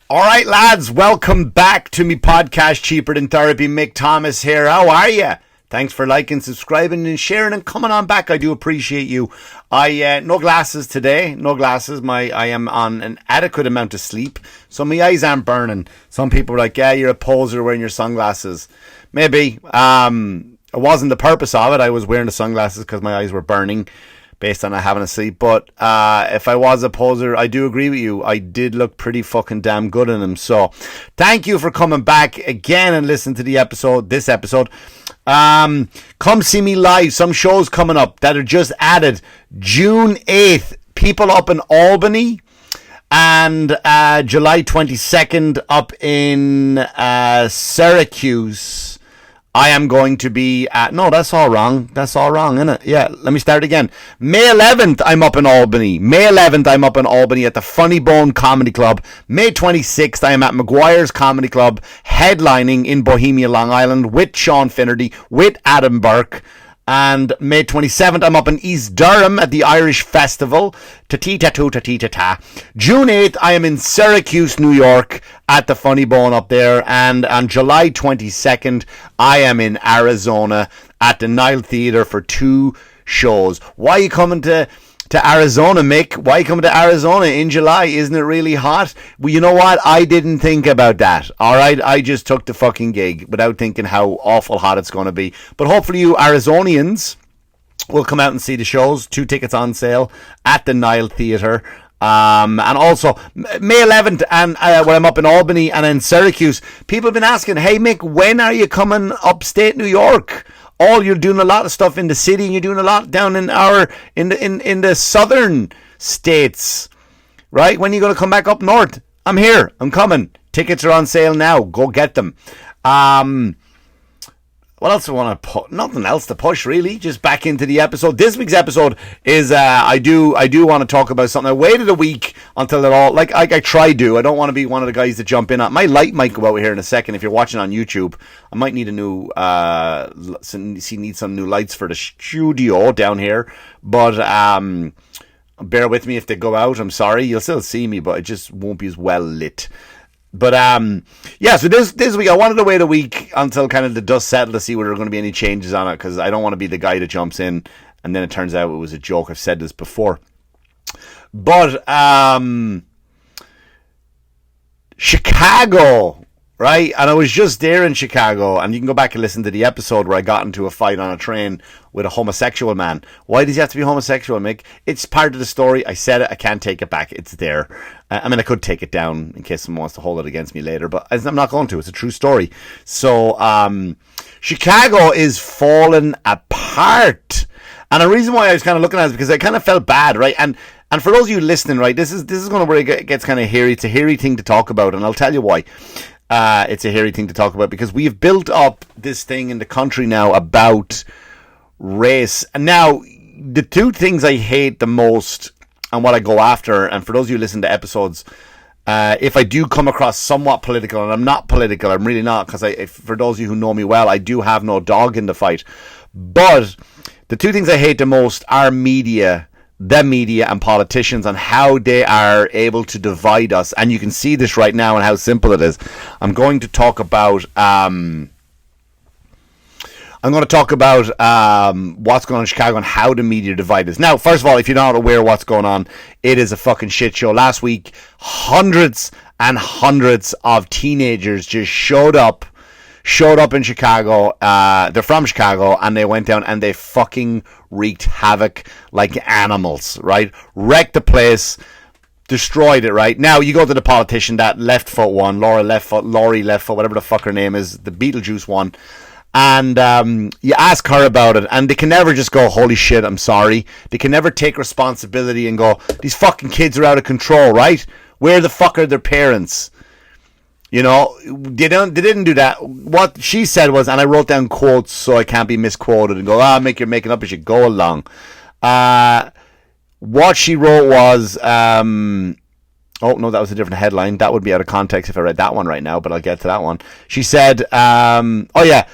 All right, lads, welcome back to me podcast, Cheaper Than Therapy. Mick Thomas here. How are you? Thanks for liking, subscribing, and sharing, and coming on back. I do appreciate you. No glasses today. No glasses. I am on an adequate amount of sleep, so my eyes aren't burning. Some people are like, "Yeah, you're a poser wearing your sunglasses." Maybe. It wasn't the purpose of it. I was wearing the sunglasses because my eyes were burning, based on not having a sleep. But if I was a poser, I do agree with you. I did look pretty fucking damn good in them. So thank you for coming back again and listening to this episode. Come see me live. Some shows coming up that are just added. June 8th, people up in Albany. And July 22nd up in Syracuse. I am going to be at... No, that's all wrong. That's all wrong, isn't it? Yeah, let me start again. May 11th, I'm up in Albany. May 11th, I'm up in Albany at the Funny Bone Comedy Club. May 26th, I am at McGuire's Comedy Club, headlining in Bohemia, Long Island, with Sean Finnerty, with Adam Burke. And May 27th, I'm up in East Durham at the Irish Festival. Ta-tee-ta-too-ta-tee-ta-ta. June 8th, I am in Syracuse, New York at the Funny Bone up there. And on July 22nd, I am in Arizona at the Nile Theatre for 2 shows. Why are you coming to Arizona, Mick? Why coming to Arizona in July? Isn't it really hot? Well, you know what? I didn't think about that. All right, I just took the fucking gig without thinking how awful hot it's going to be. But hopefully you Arizonians will come out and see the shows. 2 tickets on sale at the Nile Theatre. And also May 11th, and when I'm up in Albany and in Syracuse, people have been asking, "Hey Mick, when are you coming upstate New York? You're doing a lot of stuff in the city, and you're doing a lot down in the southern states, right? When are you going to come back up north?" I'm here. I'm coming. Tickets are on sale now. Go get them. What else do I want to put? Nothing else to push, really. Just back into the episode. This week's episode is I do want to talk about something. I waited a week until it all, like I try to. I don't want to be one of the guys that jump in. My light might go out here in a second. If you're watching on YouTube, I might need a new need some new lights for the studio down here. But bear with me if they go out. I'm sorry. You'll still see me, but it just won't be as well lit. But yeah, so this week I wanted to wait a week until kind of the dust settled to see whether there were going to be any changes on it, because I don't want to be the guy that jumps in and then it turns out it was a joke. I've said this before. But Chicago, right? And I was just there in Chicago, and you can go back and listen to the episode where I got into a fight on a train with a homosexual man. Why does he have to be homosexual, Mick? It's part of the story. I said it. I can't take it back. It's there. I mean, I could take it down in case someone wants to hold it against me later, but I'm not going to. It's a true story. So, Chicago is falling apart. And the reason why I was kind of looking at it is because I kind of felt bad, right? And for those of you listening, right, this is going to where it gets kind of hairy. It's a hairy thing to talk about, and I'll tell you why. It's a hairy thing to talk about because we've built up this thing in the country now about race. And now, the 2 things I hate the most and what I go after, and for those of you who listen to episodes, if I do come across somewhat political, and I'm not political, I'm really not, because for those of you who know me well, I do have no dog in the fight. But the 2 things I hate the most are media and politicians, and how they are able to divide us. And you can see this right now and how simple it is. I'm going to talk about what's going on in Chicago and how the media divide us. Now, first of all, if you're not aware of what's going on, it is a fucking shit show. Last week, hundreds and hundreds of teenagers just showed up in Chicago. They're from Chicago, and they went down and they fucking wreaked havoc like animals, right? Wrecked the place, destroyed it, right? Now, you go to the politician, that left foot one, Lori left foot, whatever the fuck her name is, the Beetlejuice one, and you ask her about it, and they can never just go, "Holy shit, I'm sorry." They can never take responsibility and go, "These fucking kids are out of control," right? Where the fuck are their parents? You know, they didn't do that. What she said was, and I wrote down quotes so I can't be misquoted and go, Mick, you're making up as you go along. What she wrote was, oh no, that was a different headline. That would be out of context if I read that one right now, but I'll get to that one. She said, oh yeah,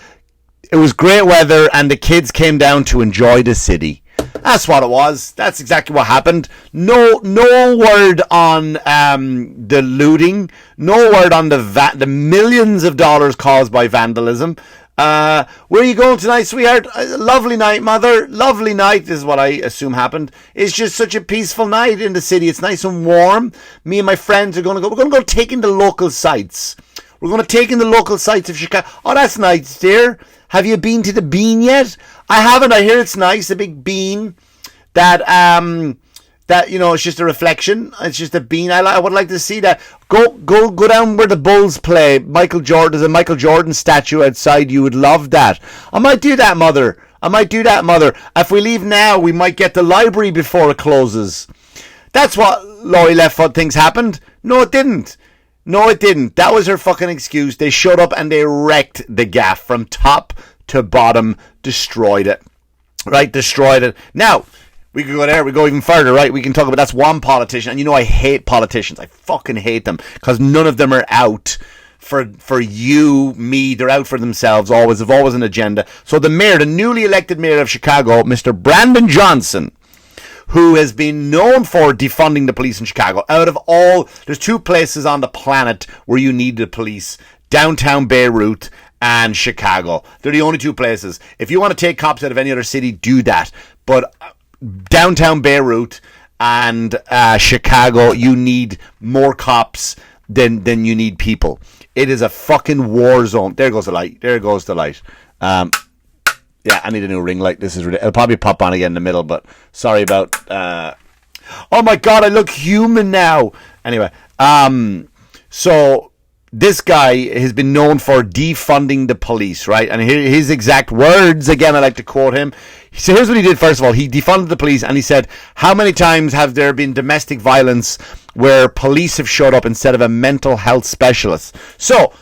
it was great weather and the kids came down to enjoy the city. That's what it was. That's exactly what happened. No word on the looting. No word on the millions of dollars caused by vandalism. Where are you going tonight, sweetheart? Lovely night, mother. Lovely night. This is what I assume happened. It's just such a peaceful night in the city. It's nice and warm. Me and my friends are going to go. We're going to go take in the local sights. We're going to take in the local sights of Chicago. Oh, that's nice, dear. Have you been to the Bean yet? I haven't. I hear it's nice. A big bean that it's just a reflection. It's just a bean. I would like to see that. Go down where the Bulls play. There's a Michael Jordan statue outside. You would love that. I might do that, mother. If we leave now, we might get the library before it closes. That's what Laurie Leftfoot thinks happened. No, it didn't. That was her fucking excuse. They showed up and they wrecked the gaff from top to bottom. Destroyed it. Right? Destroyed it. Now, we could go there. We go even further, right? We can talk about that's one politician. And you know I hate politicians. I fucking hate them. Because none of them are out for you, me. They're out for themselves. They've always an agenda. So the newly elected mayor of Chicago, Mr. Brandon Johnson, who has been known for defunding the police in Chicago. There's two places on the planet where you need the police. Downtown Beirut and Chicago. They're the only two places. If you want to take cops out of any other city, do that. But downtown Beirut and Chicago, you need more cops than you need people. It is a fucking war zone. There goes the light. Yeah, I need a new ring light. This is ridiculous. It'll probably pop on again in the middle, but sorry about... Oh my God, I look human now. Anyway, so this guy has been known for defunding the police, right? And his exact words, again, I like to quote him. So here's what he did, first of all. He defunded the police, and he said, how many times have there been domestic violence where police have showed up instead of a mental health specialist? So,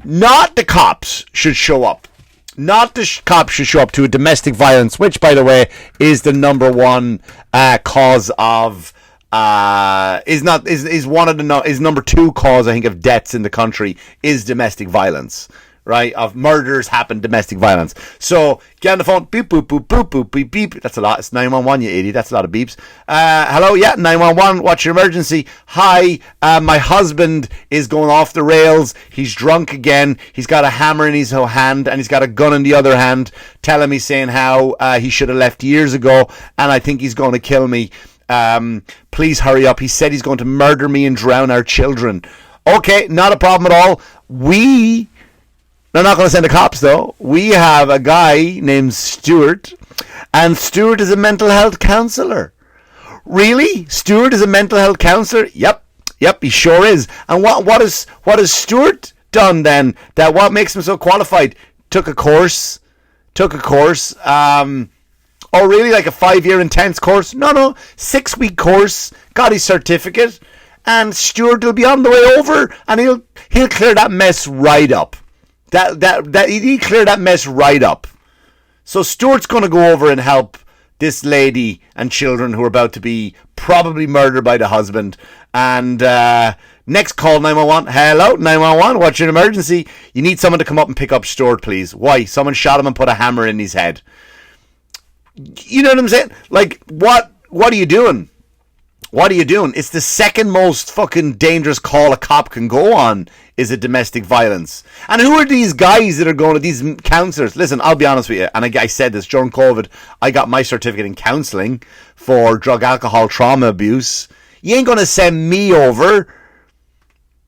not the cops should show up. Not the cops should show up to a domestic violence, which, by the way, is the number one cause of is number two cause, I think, of deaths in the country is domestic violence. Right, of murders happen, domestic violence. So get on the phone, beep boop boop boop boop beep beep. That's a lot. It's 911, you idiot. That's a lot of beeps. Hello, yeah, 911. What's your emergency? Hi, my husband is going off the rails. He's drunk again. He's got a hammer in his hand and he's got a gun in the other hand, telling me saying how he should have left years ago, and I think he's going to kill me. Please hurry up. He said he's going to murder me and drown our children. Okay, not a problem at all. They're not going to send the cops, though. We have a guy named Stuart, and Stuart is a mental health counsellor. Really? Stuart is a mental health counsellor? Yep, he sure is. And what has Stuart done then? What makes him so qualified? Took a course. Oh, really? Like a 5-year intense course? No, 6-week course. Got his certificate, and Stuart will be on the way over, and he'll clear that mess right up. He cleared that mess right up. So Stuart's going to go over and help this lady and children who are about to be probably murdered by the husband. And next call, 911. Hello, 911. What's your emergency? You need someone to come up and pick up Stuart, please. Why? Someone shot him and put a hammer in his head. You know what I'm saying? Like, what are you doing? What are you doing? It's the second most fucking dangerous call a cop can go on is a domestic violence. And who are these guys that are going to these counsellors? Listen, I'll be honest with you, and I said this during COVID, I got my certificate in counselling for drug, alcohol, trauma abuse. You ain't going to send me over.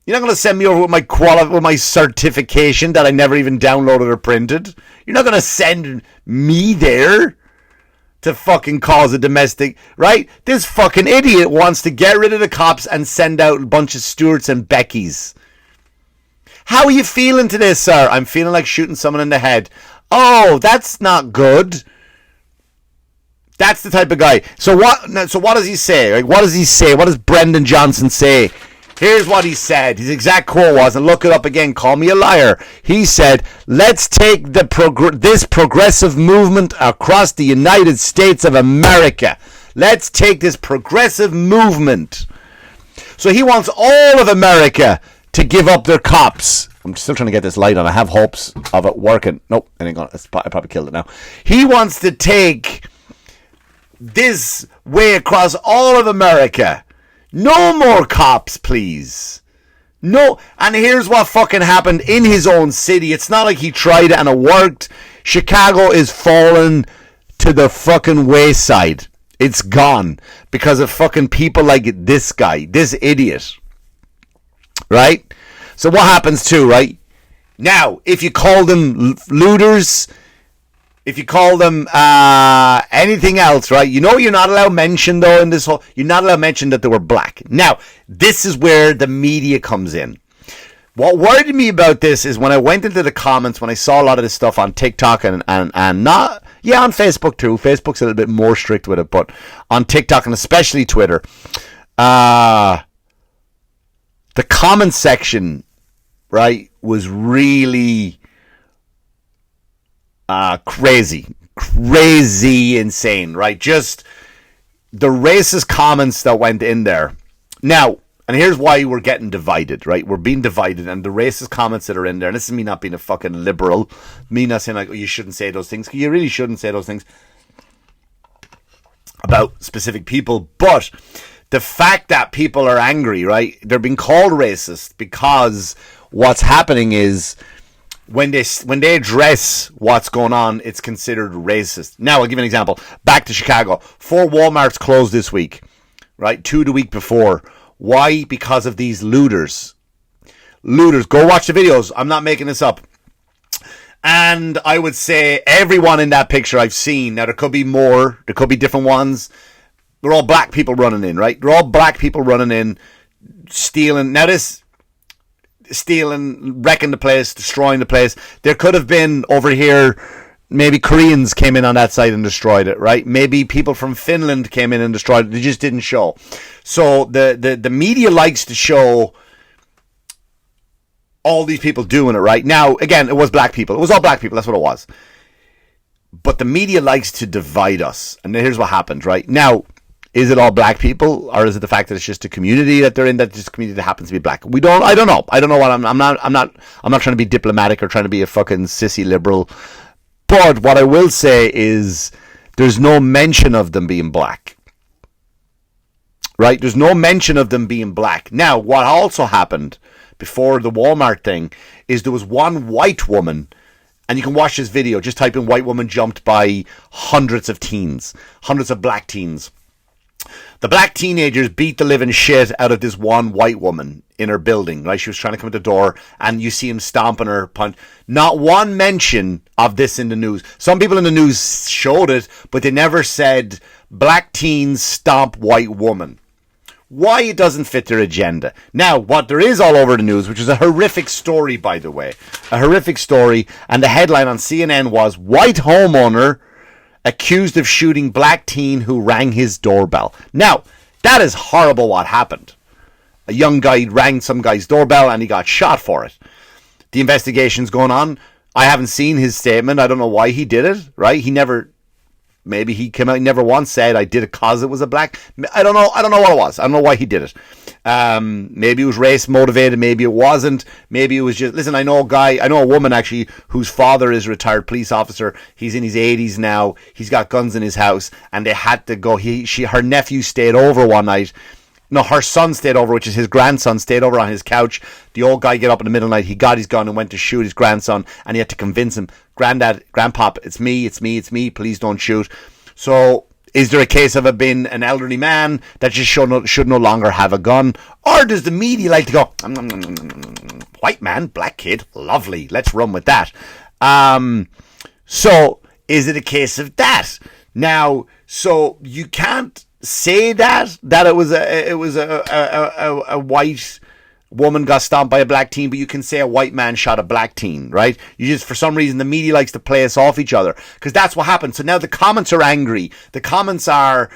You're not going to send me over with my certification that I never even downloaded or printed. You're not going to send me there to fucking cause a domestic, right? This fucking idiot wants to get rid of the cops and send out a bunch of Stuarts and Beckys. How are you feeling today, sir? I'm feeling like shooting someone in the head. Oh, that's not good. That's the type of guy. So what does he say? Like, what does he say? What does Brendan Johnson say? Here's what he said. His exact quote was, and look it up again, call me a liar. He said, let's take this progressive movement across the United States of America. Let's take this progressive movement. So he wants all of America to give up their cops. I'm still trying to get this light on. I have hopes of it working. Nope, it ain't gonna. I probably killed it now. He wants to take this way across all of America. No more cops, please. No, and here's what fucking happened in his own city. It's not like he tried it and it worked. Chicago is falling to the fucking wayside. It's gone because of fucking people like this guy, this idiot. Right? So what happens too, right? Now, if you call them looters, if you call them anything else, right? You know you're not allowed to mention, though, in this whole... You're not allowed to mention that they were black. Now, this is where the media comes in. What worried me about this is when I went into the comments, when I saw a lot of this stuff on TikTok and not... Yeah, on Facebook, too. Facebook's a little bit more strict with it, but on TikTok and especially Twitter, the comment section, right, was really... crazy insane, right? Just the racist comments that went in there. Now, and here's why we're getting divided, right? We're being divided, and the racist comments that are in there, and this is me not being a fucking liberal, me not saying like, oh, you shouldn't say those things. You really shouldn't say those things about specific people, but the fact that people are angry, right? They're being called racist because what's happening is when they address what's going on, it's considered racist. Now, I'll give you an example. Back to Chicago. 4 Walmarts closed this week, right? 2 the week before. Why? Because of these looters. Looters. Go watch the videos. I'm not making this up. And I would say everyone in that picture I've seen. Now, there could be more. There could be different ones. They're all black people running in, right? They're all black people running in, stealing. Now, this... stealing, wrecking the place, destroying the place. There could have been over here, maybe Koreans came in on that side and destroyed it, right? Maybe people from Finland came in and destroyed it. They just didn't show. So the media likes to show all these people doing it, right? Now, again, it was black people. It was all black people. That's what it was. But the media likes to divide us. And here's what happened, right? Now, is it all black people, or is it the fact that it's just a community that they're in, that just a community that happens to be black? I don't know. I don't know what I'm not trying to be diplomatic or trying to be a fucking sissy liberal. But what I will say is there's no mention of them being black. Right? There's no mention of them being black. Now, what also happened before the Walmart thing is there was one white woman, and you can watch this video, just type in white woman jumped by hundreds of black teens. The black teenagers beat the living shit out of this one white woman in her building, right? She was trying to come at the door, and you see him stomping her, punch. Not one mention of this in the news. Some people in the news showed it, but they never said black teens stomp white woman. Why? It doesn't fit their agenda. Now, what there is all over the news, which is a horrific story, by the way, a horrific story, and the headline on CNN was, white homeowner accused of shooting black teen who rang his doorbell. Now, that is horrible what happened. A young guy rang some guy's doorbell and he got shot for it. The investigation's going on. I haven't seen his statement. I don't know why he did it, right? Maybe he came out, he never once said, I did it because it was a black... I don't know what it was. I don't know why he did it. Maybe it was race motivated. Maybe it wasn't. Maybe it was just... Listen, I know a woman, actually, whose father is a retired police officer. He's in his 80s now. He's got guns in his house. And they had to go... Her nephew stayed over one night. No, her son stayed over, which is his grandson, stayed over on his couch. The old guy get up in the middle of the night. He got his gun and went to shoot his grandson, and he had to convince him, Grandpop, it's me, please don't shoot. So, is there a case of it being an elderly man that just should no longer have a gun? Or does the media like to go, white man, black kid, lovely, let's run with that. So, is it a case of that? Now, so you can't say that it was a white woman got stomped by a black teen, but you can say a white man shot a black teen, right? You just, for some reason, the media likes to play us off each other, because that's what happened. So now the comments are angry. The comments are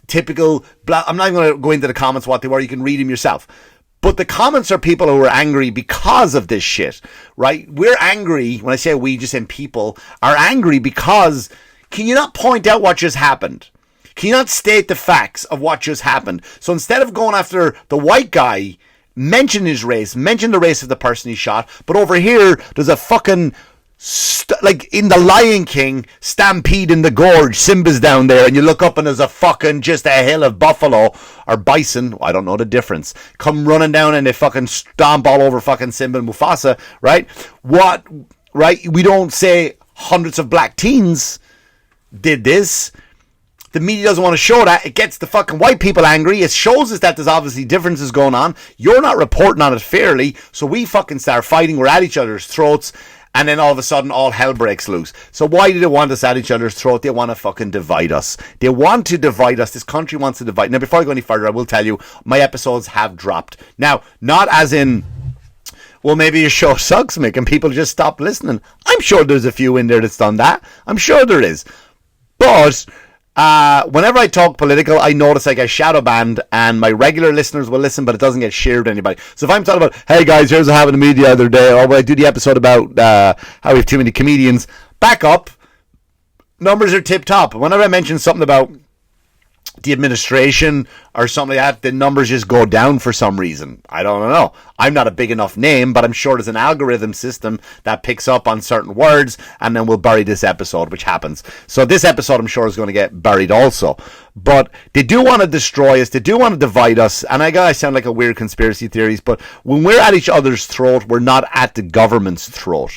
typical black. I'm not even going to go into the comments what they were. You can read them yourself. But the comments are people who are angry because of this shit, right? We're angry. When I say we, just in people are angry because, can you not point out what just happened? Can you not state the facts of what just happened? So instead of going after the white guy, mention his race, mention the race of the person he shot. But over here, there's a fucking like in The Lion King, Stampede in the Gorge, Simba's down there, and you look up and there's a fucking just a hill of buffalo or bison, I don't know the difference, come running down and they fucking stomp all over fucking Simba and Mufasa, right? Right? We don't say hundreds of black teens did this. The media doesn't want to show that. It gets the fucking white people angry. It shows us that there's obviously differences going on. You're not reporting on it fairly, so we fucking start fighting. We're at each other's throats. And then all of a sudden, all hell breaks loose. So why do they want us at each other's throat? They want to fucking divide us. They want to divide us. This country wants to divide. Now, before I go any further, I will tell you, my episodes have dropped. Now, not as in, well, maybe your show sucks, Mick, and people just stop listening. I'm sure there's a few in there that's done that. I'm sure there is. But whenever I talk political, I notice I get shadow banned, and my regular listeners will listen, but it doesn't get shared to anybody. So if I'm talking about, hey guys, here's what happened to me the other day, or when I do the episode about how we have too many comedians, back up, numbers are tip top. Whenever I mention something about the administration or something like that, the numbers just go down for some reason. I don't know. I'm not a big enough name, but I'm sure there's an algorithm system that picks up on certain words, and then we'll bury this episode, which happens. So this episode, I'm sure, is going to get buried also. But they do want to destroy us. They do want to divide us. And I sound like a weird conspiracy theories, but when we're at each other's throat, we're not at the government's throat.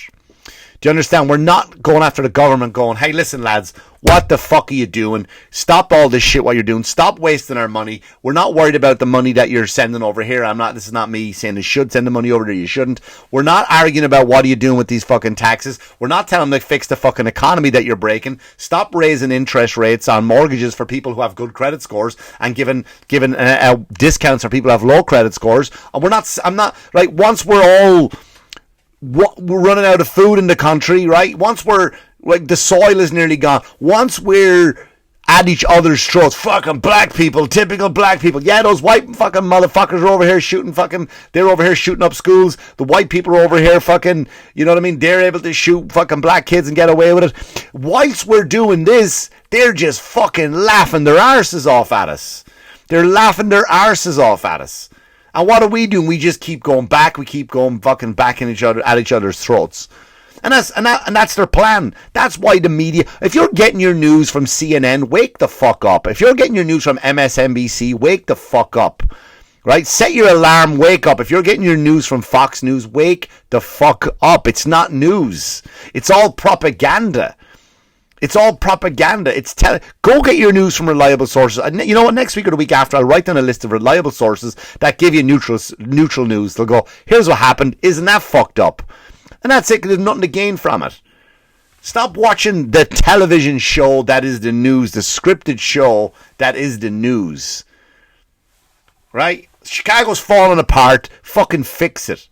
Do you understand? We're not going after the government going, hey, listen, lads, what the fuck are you doing? Stop all this shit what you're doing. Stop wasting our money. We're not worried about the money that you're sending over here. This is not me saying you should send the money over there. You shouldn't. We're not arguing about what are you doing with these fucking taxes. We're not telling them to fix the fucking economy that you're breaking. Stop raising interest rates on mortgages for people who have good credit scores and giving discounts for people who have low credit scores. And once we're running out of food in the country, right? Once the soil is nearly gone. Once we're at each other's throats, fucking black people, typical black people. Yeah, those white fucking motherfuckers are over here they're over here shooting up schools. The white people are over here fucking, you know what I mean? They're able to shoot fucking black kids and get away with it. Whilst we're doing this, they're just fucking laughing their arses off at us. They're laughing their arses off at us. And what are we doing? We just keep going back. We keep going fucking back at each other's throats. And that's their plan. That's why the media, if you're getting your news from CNN, wake the fuck up. If you're getting your news from MSNBC, wake the fuck up. Right? Set your alarm, wake up. If you're getting your news from Fox News, wake the fuck up. It's not news. It's all propaganda. It's all propaganda. Go get your news from reliable sources. And you know what? Next week or the week after, I'll write down a list of reliable sources that give you neutral news. They'll go, here's what happened. Isn't that fucked up? And that's it. There's nothing to gain from it. Stop watching the television show that is the news, the scripted show that is the news. Right? Chicago's falling apart. Fucking fix it.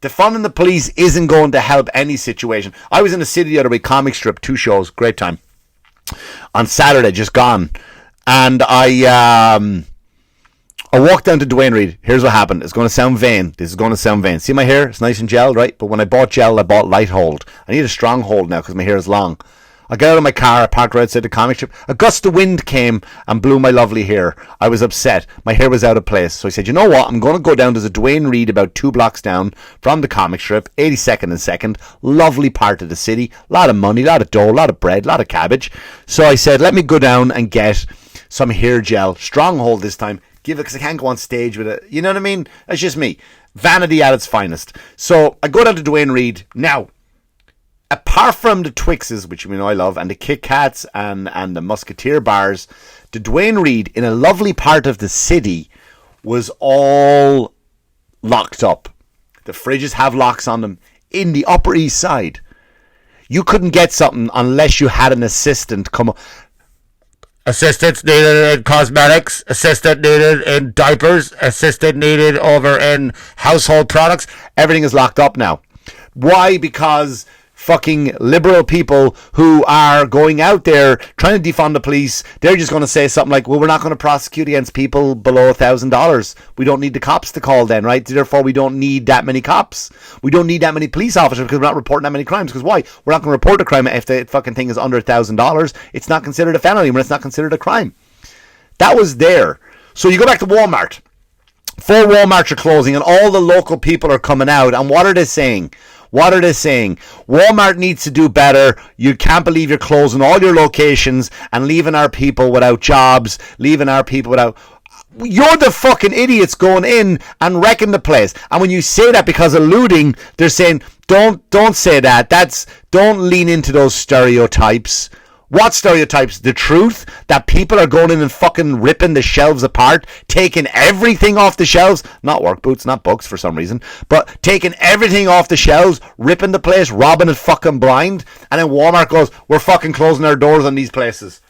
Defunding the police isn't going to help any situation. I was in the city the other week, comic strip, 2 shows, great time. On Saturday, just gone. And I walked down to Duane Reade. Here's what happened. It's going to sound vain. This is going to sound vain. See my hair? It's nice and gelled, right? But when I bought gel, I bought light hold. I need a strong hold now because my hair is long. I got out of my car, I parked right outside the comic strip. A gust of wind came and blew my lovely hair. I was upset. My hair was out of place. So I said, you know what? I'm going to go down to the Duane Reade about 2 blocks down from the comic strip, 82nd and 2nd. Lovely part of the city. A lot of money, a lot of dough, a lot of bread, a lot of cabbage. So I said, let me go down and get some hair gel. Stronghold this time. Give it, because I can't go on stage with it. You know what I mean? That's just me. Vanity at its finest. So I go down to Duane Reade. Now, apart from the Twixes, which you know I love, and the Kit Kats and the Musketeer bars, the Duane Reade in a lovely part of the city was all locked up. The fridges have locks on them. In the Upper East Side, you couldn't get something unless you had an assistant come up. Assistance needed in cosmetics, assistant needed in diapers, assistant needed over in household products. Everything is locked up now. Why? Because fucking liberal people who are going out there trying to defund the police, they're just going to say something like, well, we're not going to prosecute against people below $1,000. We don't need the cops to call then, right? Therefore, we don't need that many cops. We don't need that many police officers because we're not reporting that many crimes. Because why? We're not going to report a crime if the fucking thing is under $1,000. It's not considered a felony when it's not considered a crime. That was there. So you go back to Walmart. 4 Walmarts are closing and all the local people are coming out. And what are they saying? What are they saying? Walmart needs to do better. You can't believe you're closing all your locations and leaving our people without jobs, leaving our people without... You're the fucking idiots going in and wrecking the place. And when you say that because of looting, they're saying, don't say that. Don't lean into those stereotypes. What stereotypes? The truth that people are going in and fucking ripping the shelves apart, taking everything off the shelves, not work boots, not books for some reason, but taking everything off the shelves, ripping the place, robbing it fucking blind, and then Walmart goes, we're fucking closing our doors on these places.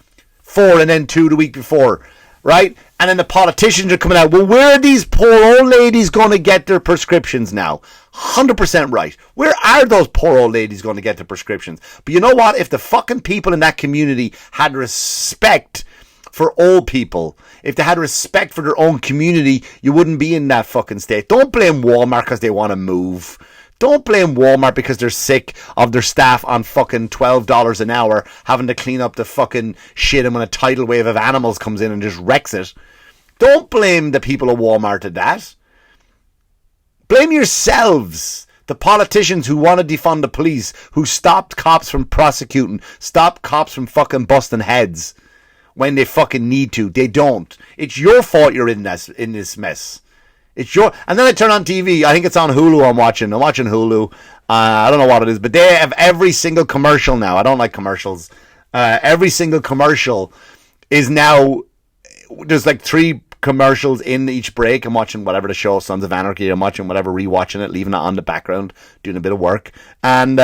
4 and then 2 the week before, right? And then the politicians are coming out, well, where are these poor old ladies going to get their prescriptions now? 100% right. Where are those poor old ladies going to get their prescriptions? But you know what? If the fucking people in that community had respect for old people, if they had respect for their own community, you wouldn't be in that fucking state. Don't blame Walmart because they want to move. Don't blame Walmart because they're sick of their staff on fucking $12 an hour having to clean up the fucking shit, and when a tidal wave of animals comes in and just wrecks it. Don't blame the people of Walmart at that. Blame yourselves. The politicians who want to defund the police, who stopped cops from prosecuting, stopped cops from fucking busting heads when they fucking need to. They don't. It's your fault you're in this mess. It's your... And then I turn on TV. I think it's on Hulu I'm watching Hulu. I don't know what it is, but they have every single commercial now. I don't like commercials. Every single commercial is now... There's like 3 commercials in each break. I'm watching whatever the show, Sons of Anarchy. I'm watching whatever, rewatching it, leaving it on the background, doing a bit of work. And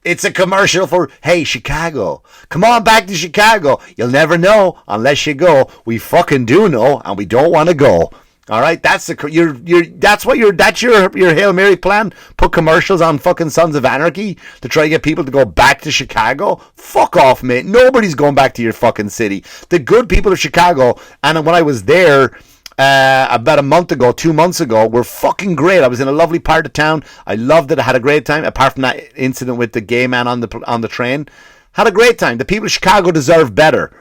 it's a commercial for, hey, Chicago. Come on back to Chicago. You'll never know unless you go. We fucking do know, and we don't want to go. All right, that's your Hail Mary plan. Put commercials on fucking Sons of Anarchy to try to get people to go back to Chicago. Fuck off, mate. Nobody's going back to your fucking city. The good people of Chicago, and when I was there about a month ago, 2 months ago, were fucking great. I was in a lovely part of town. I loved it. I had a great time. Apart from that incident with the gay man on the train, had a great time. The people of Chicago deserve better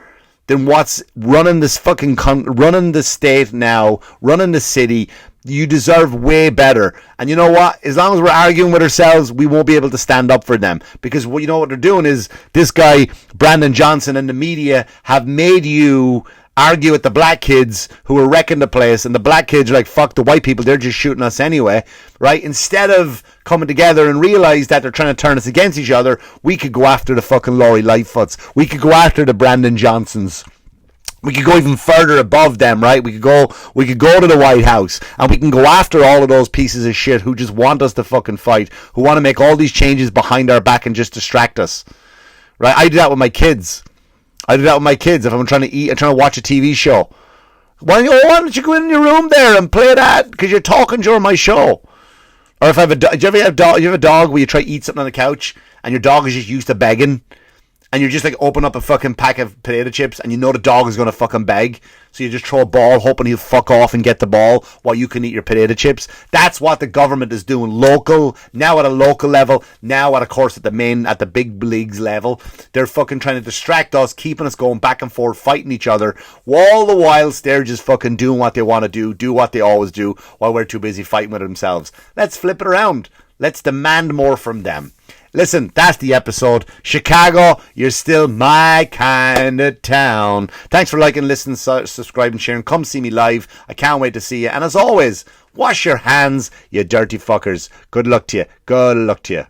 than what's running this fucking running the state now, running the city. You deserve way better. And you know what? As long as we're arguing with ourselves, we won't be able to stand up for them. Because you know what they're doing is, this guy, Brandon Johnson, and the media have made you argue with the black kids who are wrecking the place, and the black kids are like, fuck the white people, they're just shooting us anyway, right? Instead of coming together and realize that they're trying to turn us against each other, we could go after the fucking Lori Lightfoots, we could go after the Brandon Johnsons, we could go even further above them, right? We could go to the White House, and we can go after all of those pieces of shit who just want us to fucking fight, who want to make all these changes behind our back and just distract us, right? I do that with my kids. If I'm trying to eat, I'm trying to watch a TV show. Why don't you go in your room there and play that? Because you're talking during my show. Or if I have do you ever have a dog where you try to eat something on the couch and your dog is just used to begging, and you're just like, open up a fucking pack of potato chips and you know the dog is going to fucking beg, so you just throw a ball hoping he'll fuck off and get the ball while you can eat your potato chips. That's what the government is doing now at a local level, now at, of course, at the big leagues level. They're fucking trying to distract us, keeping us going back and forth, fighting each other, all the while they're just fucking doing what they want to do what they always do, while we're too busy fighting with themselves. Let's flip it around. Let's demand more from them. Listen, that's the episode. Chicago, you're still my kind of town. Thanks for liking, listening, subscribing, sharing. Come see me live. I can't wait to see you. And as always, wash your hands, you dirty fuckers. Good luck to you. Good luck to you.